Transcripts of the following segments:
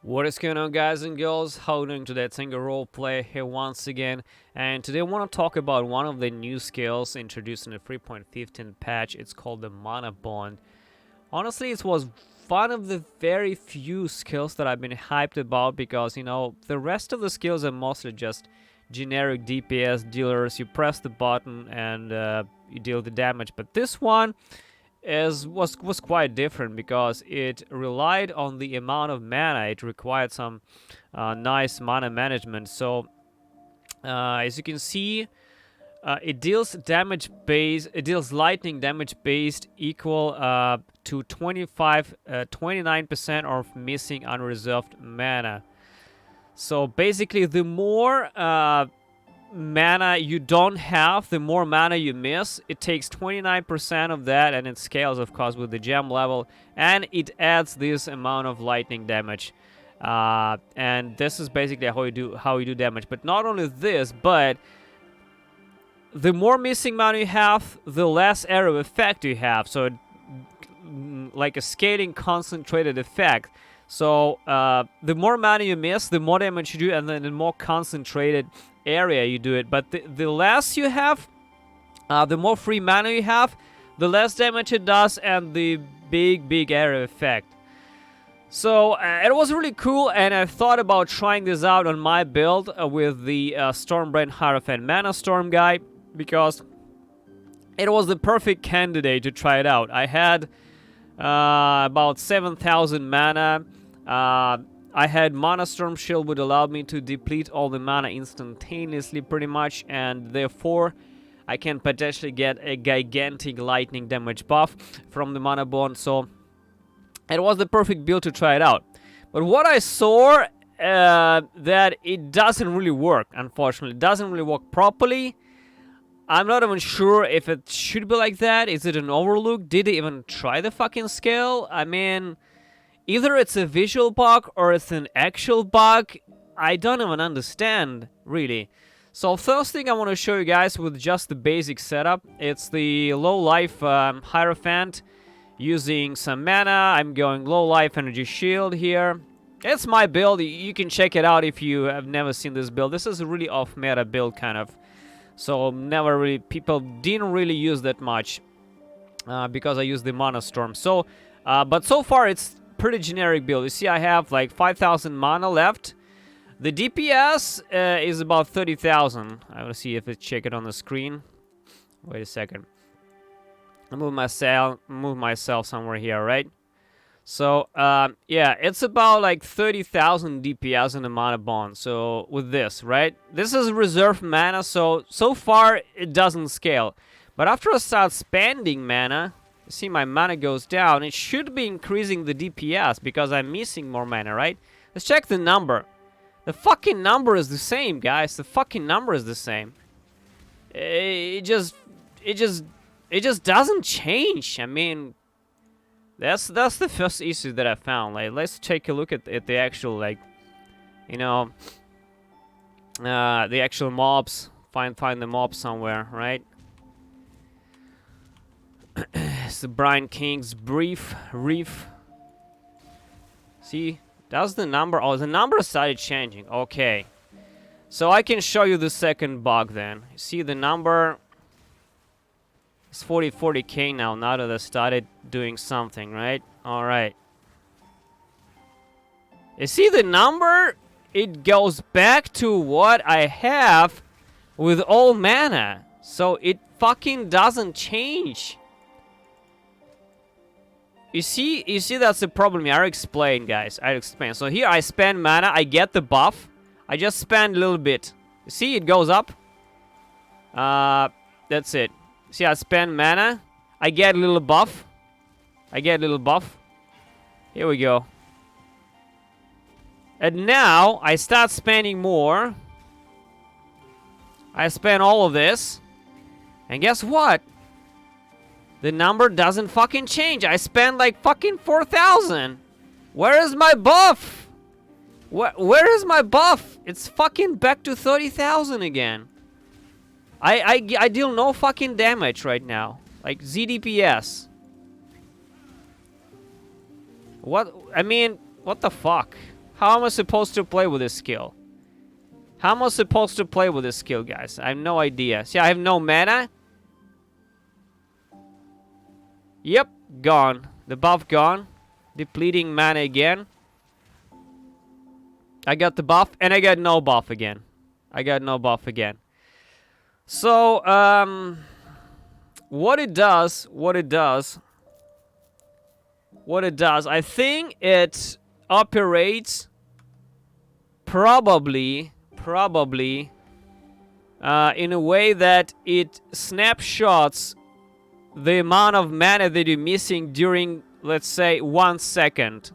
What is going on, guys and girls? How are you doing today? It's Single Roleplay here once again, and today I want to talk about one of the new skills introduced in the 3.15 patch. It's called the MANABOND. Honestly, it was one of the very few skills that I've been hyped about because, you know, the rest of the skills are mostly just generic DPS dealers. You press the button and you deal the damage, but this one was quite different because it relied on the amount of mana. It required some nice mana management. So as you can see, it deals lightning damage based equal to 29% of missing unreserved mana. So basically, the more mana you don't have, the more mana you miss. It takes 29% of that, and it scales, of course, with the gem level, and it adds this amount of lightning damage. And this is basically how you do damage. But not only this, but the more missing mana you have, the less area of effect you have. So like a scaling concentrated effect. So the more mana you miss, the more damage you do, and then the more concentrated area you do it. But the less you have, the more free mana you have, the less damage it does, and the big area effect. So it was really cool, and I thought about trying this out on my build with the Stormbrain Hierophant Mana Storm guy, because it was the perfect candidate to try it out. I had about 7,000 mana. I had Mana Storm Shield, would allow me to deplete all the mana instantaneously pretty much, and therefore I can potentially get a gigantic lightning damage buff from the MANABOND. So it was the perfect build to try it out. But what I saw, that it doesn't really work, unfortunately. It doesn't really work properly. I'm not even sure if it should be like that. Is it an overlook? Did they even try the fucking scale? I mean, either it's a visual bug or it's an actual bug. I don't even understand, really. So first thing I want to show you guys with just the basic setup. It's the low life Hierophant using some mana. I'm going low life energy shield here. It's my build. You can check it out if you have never seen this build. This is a really off meta build kind of. So people didn't really use that much because I used the Mana Storm. So, but so far it's pretty generic build. You see, I have like 5,000 mana left. The DPS is about 30,000. I will see if it's check it on the screen. Wait a second. I move myself somewhere here, right? So yeah, it's about like 30,000 DPS in the MANABOND. So with this, right? This is reserved mana, so far it doesn't scale. But after I start spending mana, you see my mana goes down. It should be increasing the DPS because I'm missing more mana, right? Let's check the number. The fucking number is the same, guys. The fucking number is the same. It just doesn't change. I mean, that's the first issue that I found. Like, let's take a look at the actual, like, you know, the actual mobs. Find the mob somewhere, right? It's the Brian King's Reef. See, that's the number. Oh, the number started changing. Okay, so I can show you the second bug then. See, the number. It's 40k now that I started doing something, right? Alright. You see the number? It goes back to what I have with all mana. So it fucking doesn't change. You see that's the problem here. I'll explain, guys. I'll explain. So here I spend mana, I get the buff. I just spend a little bit. You see, it goes up. That's it. See, I spend mana. I get a little buff. Here we go. And now, I start spending more. I spend all of this. And guess what? The number doesn't fucking change. I spend like fucking 4,000. Where is my buff? Where is my buff? It's fucking back to 30,000 again. I deal no fucking damage right now. Like, ZDPS. What? I mean, what the fuck? How am I supposed to play with this skill? How am I supposed to play with this skill, guys? I have no idea. See, I have no mana. Yep, gone. The buff gone. Depleting mana again. I got the buff, and I got no buff again. I got no buff again. So, what it does, I think it operates probably in a way that it snapshots the amount of mana that you're missing during, let's say, 1 second.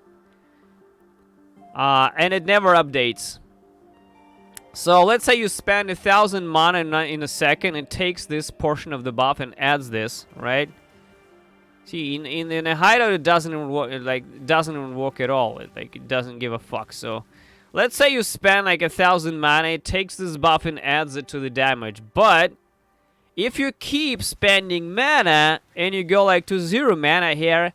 And it never updates. So let's say you spend 1,000 mana in a second. It takes this portion of the buff and adds this, right? See, in a hideout, it doesn't even work. It doesn't even work at all. It doesn't give a fuck. So let's say you spend like 1,000 mana. It takes this buff and adds it to the damage. But if you keep spending mana and you go like to 0 mana here,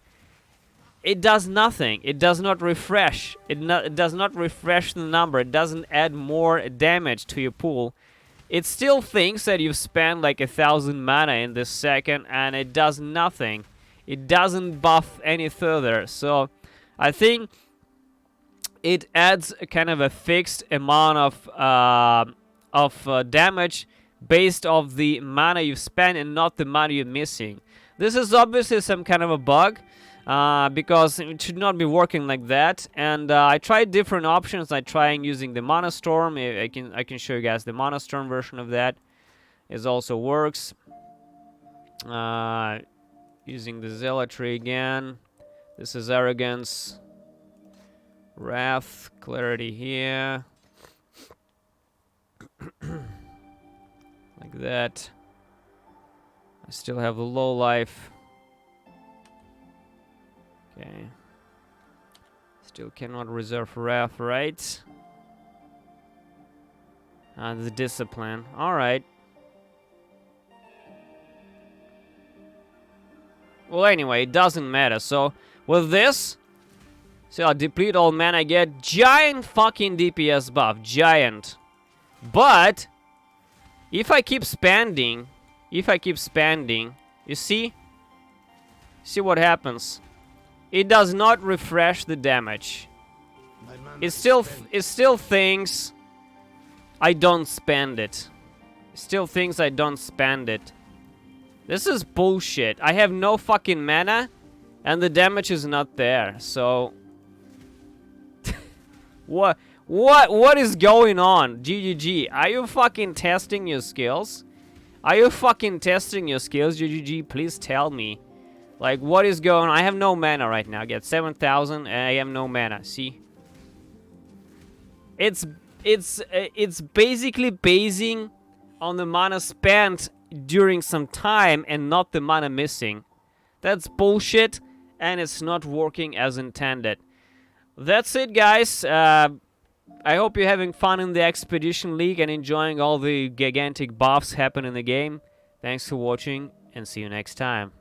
it does nothing. It does not refresh. It does not refresh the number. It doesn't add more damage to your pool. It still thinks that you've spent like 1,000 mana in this second, and it does nothing. It doesn't buff any further. So I think it adds a kind of a fixed amount of damage based off the mana you've spent and not the mana you're missing. This is obviously some kind of a bug. Because it should not be working like that. And I tried different options. I tried using the Mana Storm. I can show you guys the Mana Storm version of that. It also works. Using the Zealotry again. This is Arrogance. Wrath. Clarity here. Like that. I still have the low life. Okay. Still cannot reserve Wrath, right? The Discipline. Alright. Well, anyway, it doesn't matter. So, with this, so I'll deplete all mana, I get giant fucking DPS buff. Giant. But, if I keep spending, you see? See what happens? It does not refresh the damage. It still thinks I don't spend it. It still thinks I don't spend it. This is bullshit. I have no fucking mana, and the damage is not there. So, what is going on? GGG. Are you fucking testing your skills? Are you fucking testing your skills, GGG? Please tell me. Like, what is going on? I have no mana right now. I get 7,000 and I have no mana. See? It's basically basing on the mana spent during some time and not the mana missing. That's bullshit, and it's not working as intended. That's it, guys. I hope you're having fun in the Expedition League and enjoying all the gigantic buffs happen in the game. Thanks for watching, and see you next time.